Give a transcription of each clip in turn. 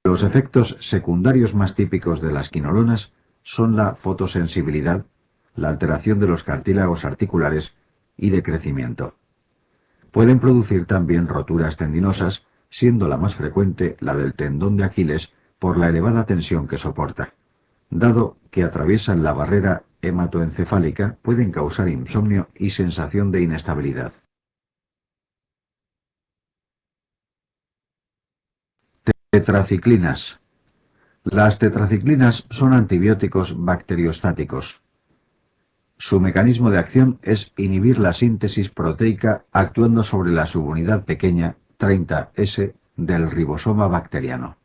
Los efectos secundarios más típicos de las quinolonas son la fotosensibilidad, la alteración de los cartílagos articulares y de crecimiento. Pueden producir también roturas tendinosas, siendo la más frecuente la del tendón de Aquiles por la elevada tensión que soporta. Dado que atraviesan la barrera hematoencefálica, pueden causar insomnio y sensación de inestabilidad. Tetraciclinas. Las tetraciclinas son antibióticos bacteriostáticos. Su mecanismo de acción es inhibir la síntesis proteica actuando sobre la subunidad pequeña 30S del ribosoma bacteriano.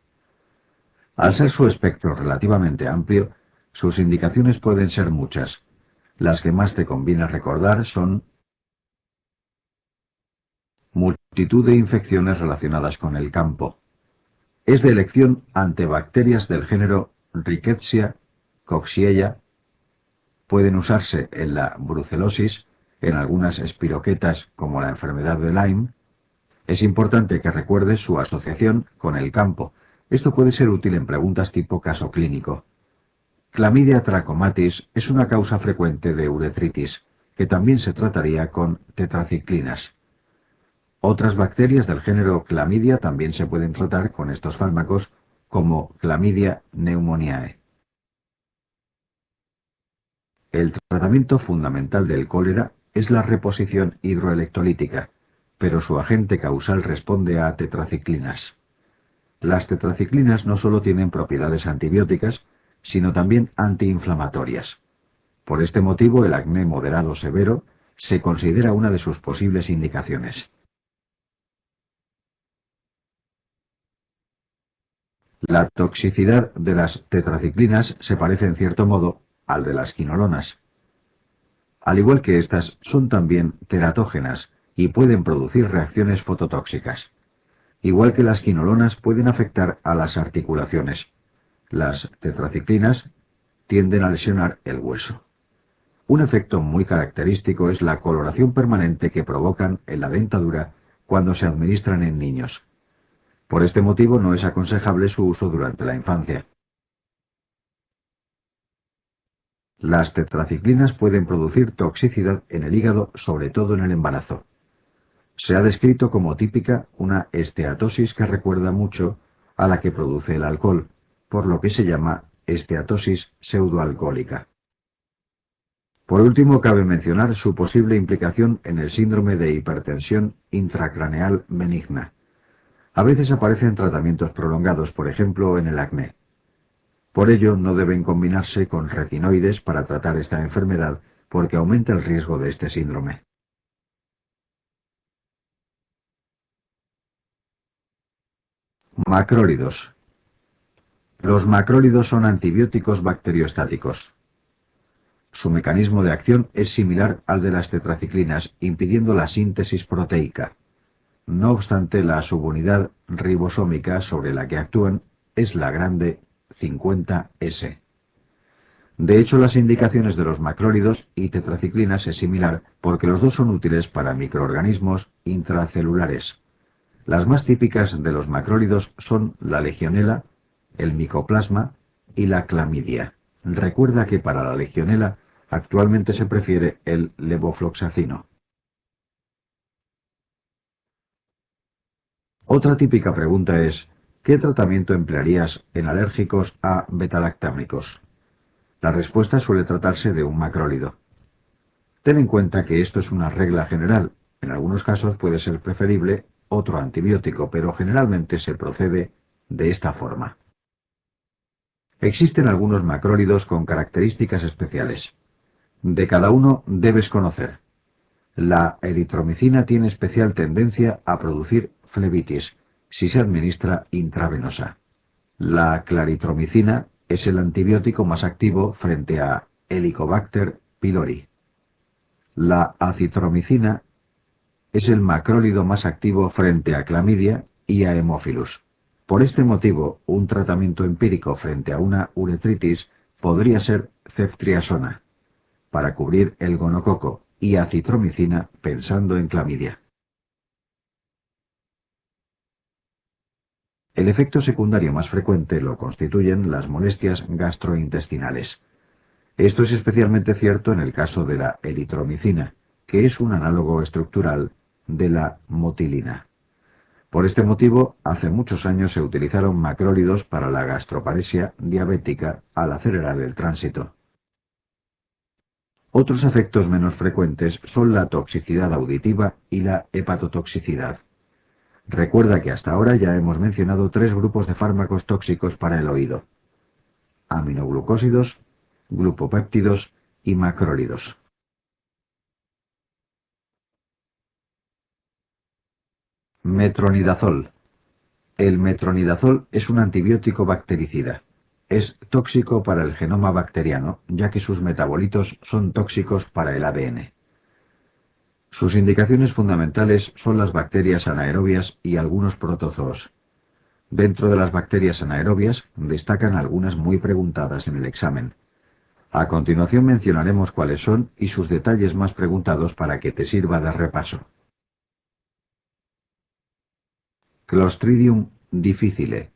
Al ser su espectro relativamente amplio, sus indicaciones pueden ser muchas. Las que más te conviene recordar son multitud de infecciones relacionadas con el campo. Es de elección ante bacterias del género Rickettsia, Coxiella. Pueden usarse en la brucelosis, en algunas espiroquetas como la enfermedad de Lyme. Es importante que recuerdes su asociación con el campo. Esto puede ser útil en preguntas tipo caso clínico. Clamidia trachomatis es una causa frecuente de uretritis, que también se trataría con tetraciclinas. Otras bacterias del género Clamidia también se pueden tratar con estos fármacos, como Clamidia pneumoniae. El tratamiento fundamental del cólera es la reposición hidroelectrolítica, pero su agente causal responde a tetraciclinas. Las tetraciclinas no solo tienen propiedades antibióticas, sino también antiinflamatorias. Por este motivo, el acné moderado severo se considera una de sus posibles indicaciones. La toxicidad de las tetraciclinas se parece en cierto modo al de las quinolonas. Al igual que estas, son también teratógenas y pueden producir reacciones fototóxicas. Igual que las quinolonas pueden afectar a las articulaciones. Las tetraciclinas tienden a lesionar el hueso. Un efecto muy característico es la coloración permanente que provocan en la dentadura cuando se administran en niños. Por este motivo no es aconsejable su uso durante la infancia. Las tetraciclinas pueden producir toxicidad en el hígado, sobre todo en el embarazo. Se ha descrito como típica una esteatosis que recuerda mucho a la que produce el alcohol, por lo que se llama esteatosis pseudoalcohólica. Por último, cabe mencionar su posible implicación en el síndrome de hipertensión intracraneal benigna. A veces aparecen tratamientos prolongados, por ejemplo, en el acné. Por ello, no deben combinarse con retinoides para tratar esta enfermedad, porque aumenta el riesgo de este síndrome. Macrólidos. Los macrólidos son antibióticos bacteriostáticos. Su mecanismo de acción es similar al de las tetraciclinas, impidiendo la síntesis proteica. No obstante, la subunidad ribosómica sobre la que actúan es la grande 50S. De hecho, las indicaciones de los macrólidos y tetraciclinas es similar porque los dos son útiles para microorganismos intracelulares. Las más típicas de los macrólidos son la legionela, el micoplasma y la clamidia. Recuerda que para la legionela actualmente se prefiere el levofloxacino. Otra típica pregunta es, ¿qué tratamiento emplearías en alérgicos a betalactámicos? La respuesta suele tratarse de un macrólido. Ten en cuenta que esto es una regla general. En algunos casos puede ser preferible otro antibiótico, pero generalmente se procede de esta forma. Existen algunos macrólidos con características especiales. De cada uno debes conocer. La eritromicina tiene especial tendencia a producir flebitis si se administra intravenosa. La claritromicina es el antibiótico más activo frente a Helicobacter pylori. La acitromicina es el macrólido más activo frente a clamidia y a Haemophilus. Por este motivo, un tratamiento empírico frente a una uretritis podría ser ceftriaxona, para cubrir el gonococo, y acitromicina pensando en clamidia. El efecto secundario más frecuente lo constituyen las molestias gastrointestinales. Esto es especialmente cierto en el caso de la eritromicina, que es un análogo estructural de la motilina. Por este motivo, hace muchos años se utilizaron macrólidos para la gastroparesia diabética al acelerar el tránsito. Otros efectos menos frecuentes son la toxicidad auditiva y la hepatotoxicidad. Recuerda que hasta ahora ya hemos mencionado 3 grupos de fármacos tóxicos para el oído: aminoglucósidos, glupopéptidos y macrólidos. Metronidazol. El metronidazol es un antibiótico bactericida. Es tóxico para el genoma bacteriano, ya que sus metabolitos son tóxicos para el ADN. Sus indicaciones fundamentales son las bacterias anaerobias y algunos protozoos. Dentro de las bacterias anaerobias destacan algunas muy preguntadas en el examen. A continuación mencionaremos cuáles son y sus detalles más preguntados para que te sirva de repaso. Clostridium difficile,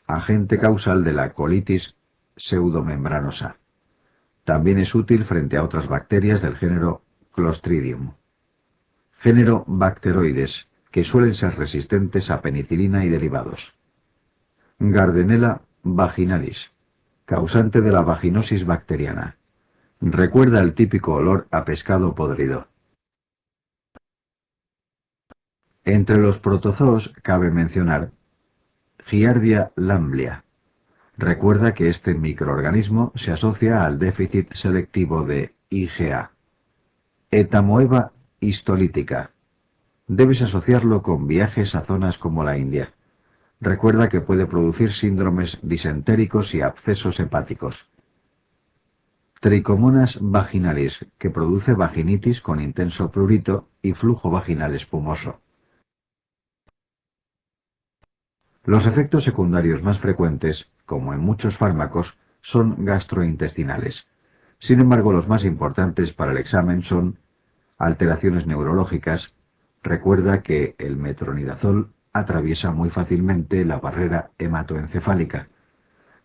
agente causal de la colitis pseudomembranosa. También es útil frente a otras bacterias del género Clostridium. Género Bacteroides, que suelen ser resistentes a penicilina y derivados. Gardnerella vaginalis, causante de la vaginosis bacteriana. Recuerda el típico olor a pescado podrido. Entre los protozoos cabe mencionar Giardia lamblia. Recuerda que este microorganismo se asocia al déficit selectivo de IgA. Etamoeba histolítica. Debes asociarlo con viajes a zonas como la India. Recuerda que puede producir síndromes disentéricos y abscesos hepáticos. Trichomonas vaginalis, que produce vaginitis con intenso prurito y flujo vaginal espumoso. Los efectos secundarios más frecuentes, como en muchos fármacos, son gastrointestinales. Sin embargo, los más importantes para el examen son alteraciones neurológicas. Recuerda que el metronidazol atraviesa muy fácilmente la barrera hematoencefálica.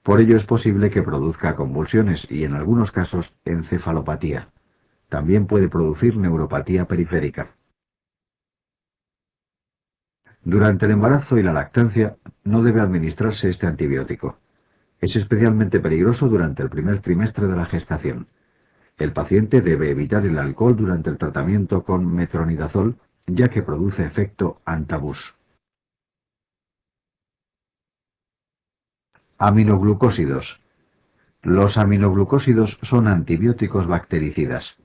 Por ello es posible que produzca convulsiones y en algunos casos encefalopatía. También puede producir neuropatía periférica. Durante el embarazo y la lactancia no debe administrarse este antibiótico. Es especialmente peligroso durante el primer trimestre de la gestación. El paciente debe evitar el alcohol durante el tratamiento con metronidazol, ya que produce efecto antabús. Aminoglucósidos. Los aminoglucósidos son antibióticos bactericidas.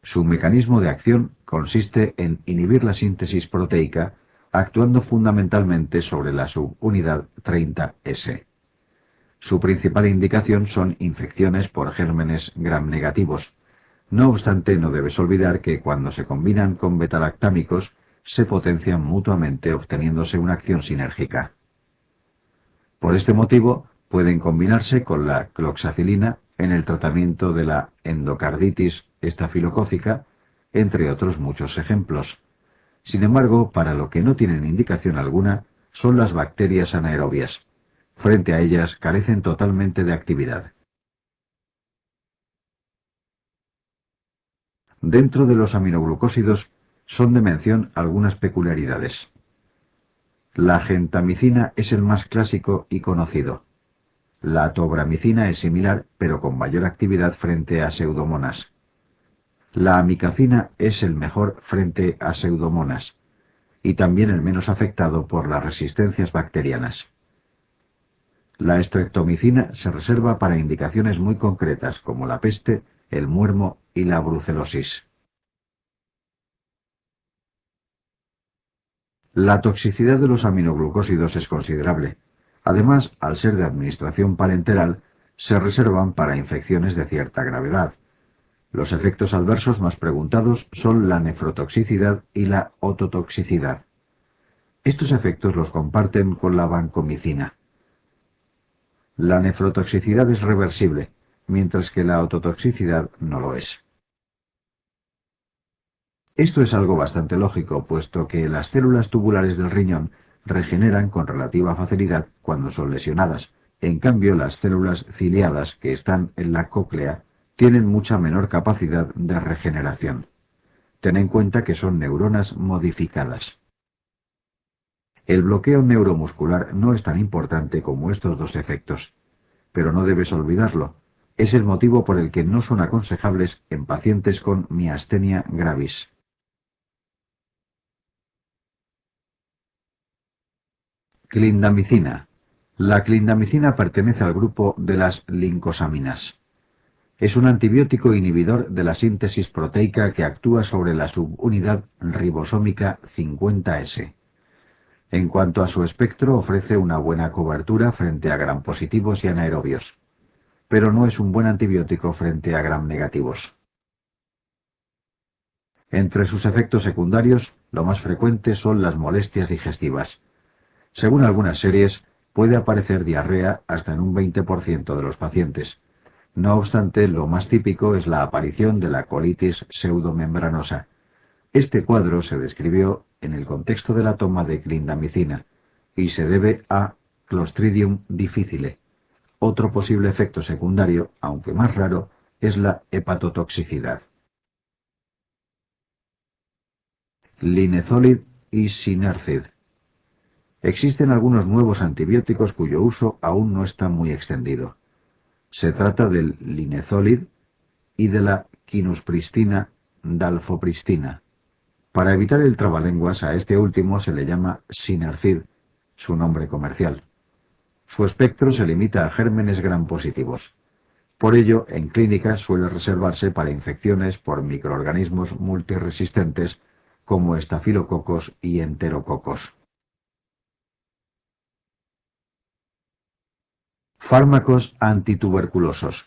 Su mecanismo de acción consiste en inhibir la síntesis proteica, actuando fundamentalmente sobre la subunidad 30S. Su principal indicación son infecciones por gérmenes gram negativos. No obstante, no debes olvidar que cuando se combinan con betalactámicos, se potencian mutuamente obteniéndose una acción sinérgica. Por este motivo, pueden combinarse con la cloxacilina en el tratamiento de la endocarditis estafilocócica, entre otros muchos ejemplos. Sin embargo, para lo que no tienen indicación alguna, son las bacterias anaerobias. Frente a ellas carecen totalmente de actividad. Dentro de los aminoglucósidos son de mención algunas peculiaridades. La gentamicina es el más clásico y conocido. La tobramicina es similar, pero con mayor actividad frente a pseudomonas. La amicacina es el mejor frente a pseudomonas, y también el menos afectado por las resistencias bacterianas. La streptomicina se reserva para indicaciones muy concretas como la peste, el muermo y la brucelosis. La toxicidad de los aminoglucósidos es considerable. Además, al ser de administración parenteral, se reservan para infecciones de cierta gravedad. Los efectos adversos más preguntados son la nefrotoxicidad y la ototoxicidad. Estos efectos los comparten con la vancomicina. La nefrotoxicidad es reversible, mientras que la ototoxicidad no lo es. Esto es algo bastante lógico, puesto que las células tubulares del riñón regeneran con relativa facilidad cuando son lesionadas. En cambio, las células ciliadas que están en la cóclea tienen mucha menor capacidad de regeneración. Ten en cuenta que son neuronas modificadas. El bloqueo neuromuscular no es tan importante como estos dos efectos, pero no debes olvidarlo. Es el motivo por el que no son aconsejables en pacientes con miastenia gravis. Clindamicina. La clindamicina pertenece al grupo de las lincosaminas. Es un antibiótico inhibidor de la síntesis proteica que actúa sobre la subunidad ribosómica 50S. En cuanto a su espectro, ofrece una buena cobertura frente a grampositivos y anaerobios, pero no es un buen antibiótico frente a gramnegativos. Entre sus efectos secundarios, lo más frecuente son las molestias digestivas. Según algunas series, puede aparecer diarrea hasta en un 20% de los pacientes. No obstante, lo más típico es la aparición de la colitis pseudomembranosa. Este cuadro se describió en el contexto de la toma de clindamicina y se debe a Clostridium difficile. Otro posible efecto secundario, aunque más raro, es la hepatotoxicidad. Linezolid y Sinercid. Existen algunos nuevos antibióticos cuyo uso aún no está muy extendido. Se trata del linezolid y de la quinaspristina dalfopristina. Para evitar el trabalenguas a este último se le llama Sinercid, su nombre comercial. Su espectro se limita a gérmenes gram-positivos. Por ello, en clínica suele reservarse para infecciones por microorganismos multiresistentes como estafilococos y enterococos. Fármacos antituberculosos.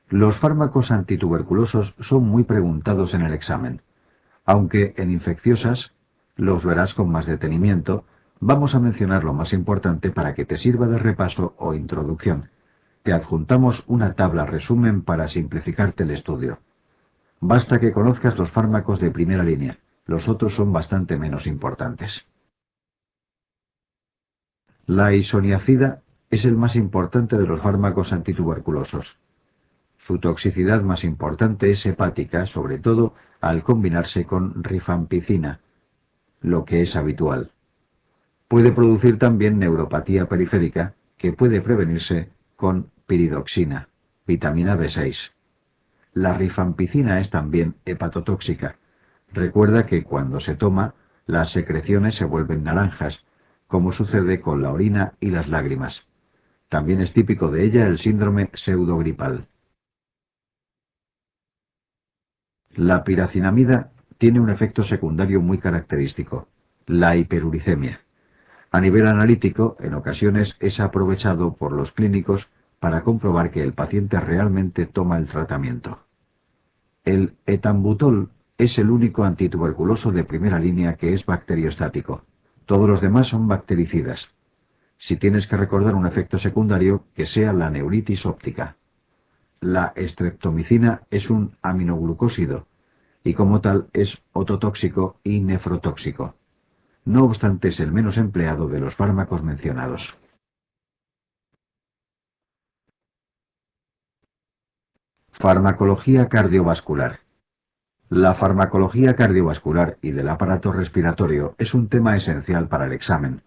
Los fármacos antituberculosos son muy preguntados en el examen. Aunque en infecciosas los verás con más detenimiento, vamos a mencionar lo más importante para que te sirva de repaso o introducción. Te adjuntamos una tabla resumen para simplificarte el estudio. Basta que conozcas los fármacos de primera línea, los otros son bastante menos importantes. La isoniazida es el más importante de los fármacos antituberculosos. Su toxicidad más importante es hepática, sobre todo al combinarse con rifampicina, lo que es habitual. Puede producir también neuropatía periférica, que puede prevenirse con piridoxina, vitamina B6. La rifampicina es también hepatotóxica. Recuerda que cuando se toma, las secreciones se vuelven naranjas, como sucede con la orina y las lágrimas. También es típico de ella el síndrome pseudogripal. La piracinamida tiene un efecto secundario muy característico, la hiperuricemia. A nivel analítico, en ocasiones es aprovechado por los clínicos para comprobar que el paciente realmente toma el tratamiento. El etambutol es el único antituberculoso de primera línea que es bacteriostático. Todos los demás son bactericidas. Si tienes que recordar un efecto secundario, que sea la neuritis óptica. La estreptomicina es un aminoglucósido y como tal es ototóxico y nefrotóxico. No obstante, es el menos empleado de los fármacos mencionados. Farmacología cardiovascular. La farmacología cardiovascular y del aparato respiratorio es un tema esencial para el examen.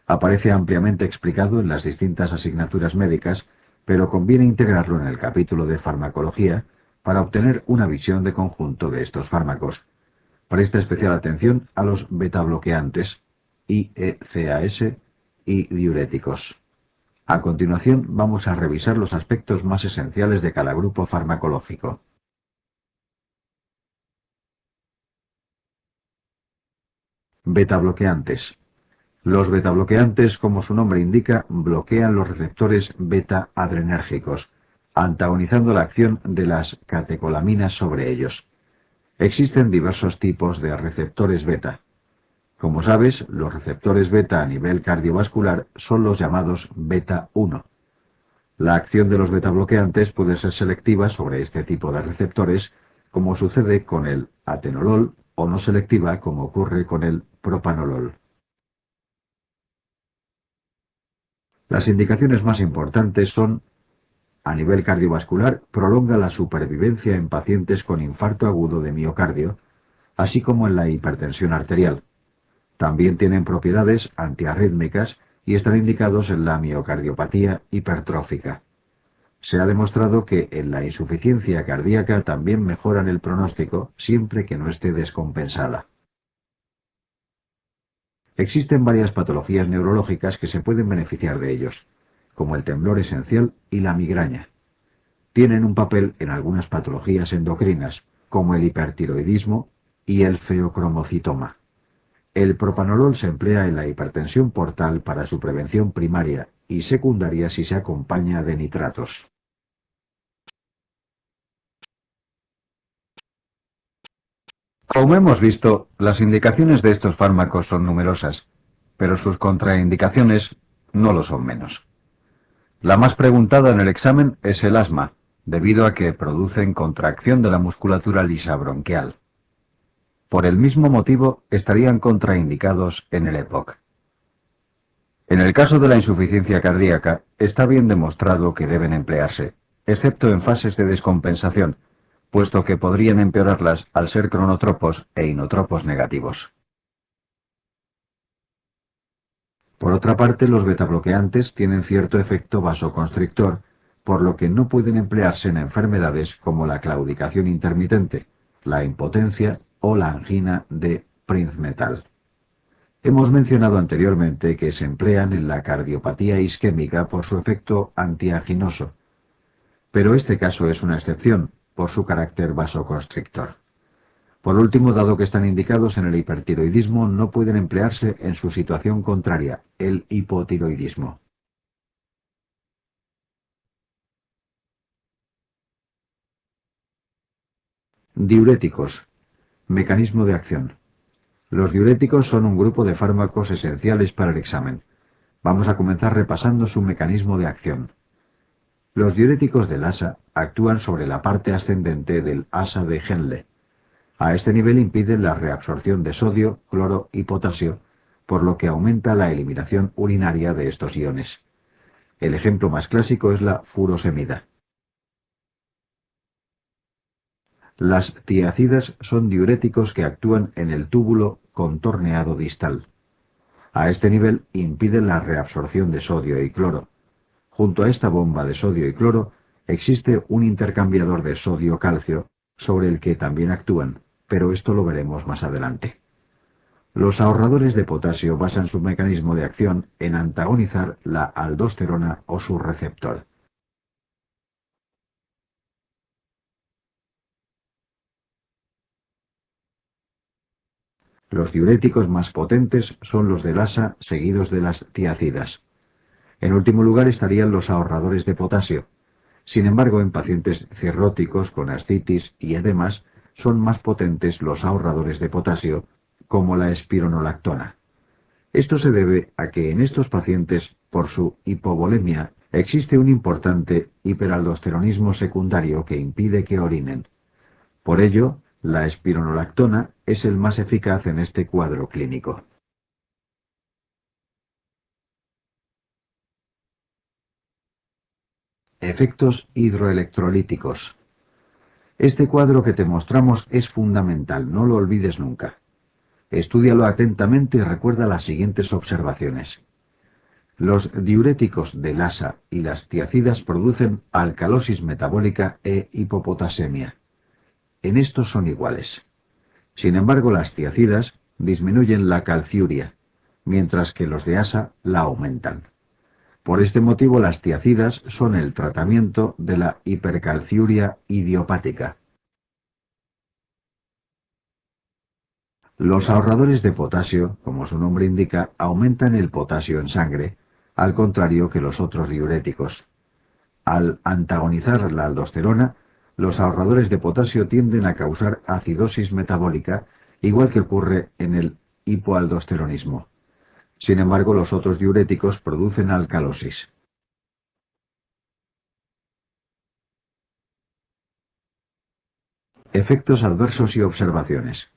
Aparece ampliamente explicado en las distintas asignaturas médicas, pero conviene integrarlo en el capítulo de farmacología para obtener una visión de conjunto de estos fármacos. Presta especial atención a los betabloqueantes, IECAS y diuréticos. A continuación vamos a revisar los aspectos más esenciales de cada grupo farmacológico. Betabloqueantes. Los betabloqueantes, como su nombre indica, bloquean los receptores beta-adrenérgicos, antagonizando la acción de las catecolaminas sobre ellos. Existen diversos tipos de receptores beta. Como sabes, los receptores beta a nivel cardiovascular son los llamados beta-1. La acción de los betabloqueantes puede ser selectiva sobre este tipo de receptores, como sucede con el atenolol, o no selectiva, como ocurre con el propanolol. Las indicaciones más importantes son: a nivel cardiovascular, prolonga la supervivencia en pacientes con infarto agudo de miocardio, así como en la hipertensión arterial. También tienen propiedades antiarrítmicas y están indicados en la miocardiopatía hipertrófica. Se ha demostrado que en la insuficiencia cardíaca también mejoran el pronóstico siempre que no esté descompensada. Existen varias patologías neurológicas que se pueden beneficiar de ellos, como el temblor esencial y la migraña. Tienen un papel en algunas patologías endocrinas, como el hipertiroidismo y el feocromocitoma. El propanolol se emplea en la hipertensión portal para su prevención primaria y secundaria si se acompaña de nitratos. Como hemos visto, las indicaciones de estos fármacos son numerosas, pero sus contraindicaciones no lo son menos. La más preguntada en el examen es el asma, debido a que producen contracción de la musculatura lisa bronquial. Por el mismo motivo, estarían contraindicados en el EPOC. En el caso de la insuficiencia cardíaca, está bien demostrado que deben emplearse, excepto en fases de descompensación, puesto que podrían empeorarlas al ser cronotropos e inotropos negativos. Por otra parte, los betabloqueantes tienen cierto efecto vasoconstrictor, por lo que no pueden emplearse en enfermedades como la claudicación intermitente, la impotencia o la angina de Prinzmetal. Hemos mencionado anteriormente que se emplean en la cardiopatía isquémica por su efecto antianginoso, pero este caso es una excepción por su carácter vasoconstrictor. Por último, dado que están indicados en el hipertiroidismo, no pueden emplearse en su situación contraria, el hipotiroidismo. Diuréticos. Mecanismo de acción. Los diuréticos son un grupo de fármacos esenciales para el examen. Vamos a comenzar repasando su mecanismo de acción. Los diuréticos del asa actúan sobre la parte ascendente del asa de Henle. A este nivel impiden la reabsorción de sodio, cloro y potasio, por lo que aumenta la eliminación urinaria de estos iones. El ejemplo más clásico es la furosemida. Las tiacidas son diuréticos que actúan en el túbulo contorneado distal. A este nivel impiden la reabsorción de sodio y cloro. Junto a esta bomba de sodio y cloro existe un intercambiador de sodio-calcio sobre el que también actúan, pero esto lo veremos más adelante. Los ahorradores de potasio basan su mecanismo de acción en antagonizar la aldosterona o su receptor. Los diuréticos más potentes son los del asa seguidos de las tiacidas. En último lugar estarían los ahorradores de potasio. Sin embargo, en pacientes cirróticos con ascitis y edemas son más potentes los ahorradores de potasio, como la espironolactona. Esto se debe a que en estos pacientes, por su hipovolemia, existe un importante hiperaldosteronismo secundario que impide que orinen. Por ello, la espironolactona es el más eficaz en este cuadro clínico. Efectos hidroelectrolíticos. Este cuadro que te mostramos es fundamental, no lo olvides nunca. Estúdialo atentamente y recuerda las siguientes observaciones. Los diuréticos del asa y las tiacidas producen alcalosis metabólica e hipopotasemia. En estos son iguales. Sin embargo, las tiacidas disminuyen la calciuria, mientras que los de asa la aumentan. Por este motivo, las tiacidas son el tratamiento de la hipercalciuria idiopática. Los ahorradores de potasio, como su nombre indica, aumentan el potasio en sangre, al contrario que los otros diuréticos. Al antagonizar la aldosterona, los ahorradores de potasio tienden a causar acidosis metabólica, igual que ocurre en el hipoaldosteronismo. Sin embargo, los otros diuréticos producen alcalosis. Efectos adversos y observaciones.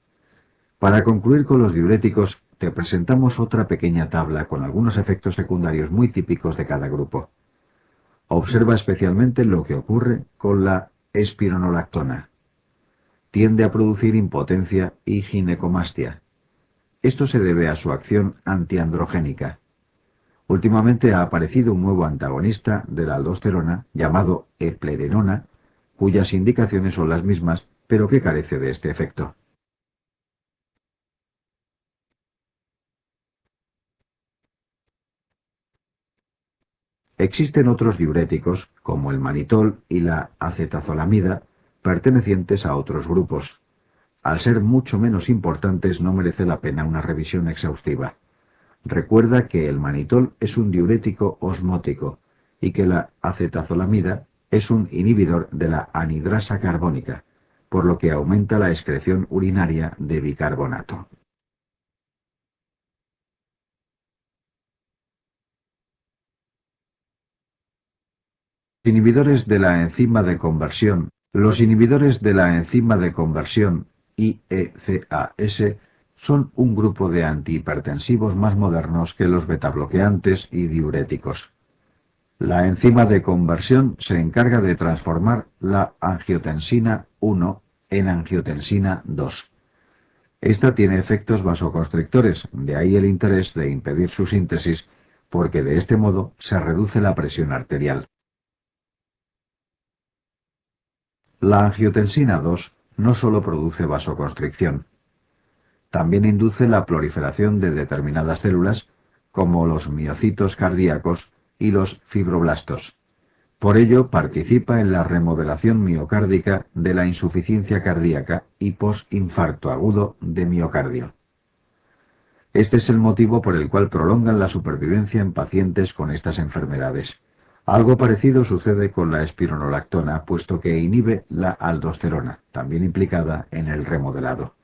Para concluir con los diuréticos, te presentamos otra pequeña tabla con algunos efectos secundarios muy típicos de cada grupo. Observa especialmente lo que ocurre con la espironolactona. Tiende a producir impotencia y ginecomastia. Esto se debe a su acción antiandrogénica. Últimamente ha aparecido un nuevo antagonista de la aldosterona llamado eplerenona, cuyas indicaciones son las mismas, pero que carece de este efecto. Existen otros diuréticos, como el manitol y la acetazolamida, pertenecientes a otros grupos. Al ser mucho menos importantes, no merece la pena una revisión exhaustiva. Recuerda que el manitol es un diurético osmótico y que la acetazolamida es un inhibidor de la anhidrasa carbónica, por lo que aumenta la excreción urinaria de bicarbonato. Inhibidores de la enzima de conversión. Los inhibidores de la enzima de conversión, IECAS, son un grupo de antihipertensivos más modernos que los betabloqueantes y diuréticos. La enzima de conversión se encarga de transformar la angiotensina 1 en angiotensina 2. Esta tiene efectos vasoconstrictores, de ahí el interés de impedir su síntesis, porque de este modo se reduce la presión arterial. La angiotensina 2 no solo produce vasoconstricción, también induce la proliferación de determinadas células, como los miocitos cardíacos y los fibroblastos. Por ello, participa en la remodelación miocárdica de la insuficiencia cardíaca y postinfarto agudo de miocardio. Este es el motivo por el cual prolongan la supervivencia en pacientes con estas enfermedades. Algo parecido sucede con la espironolactona, puesto que inhibe la aldosterona, también implicada en el remodelado.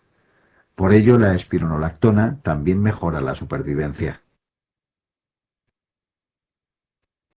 Por ello, la espironolactona también mejora la supervivencia.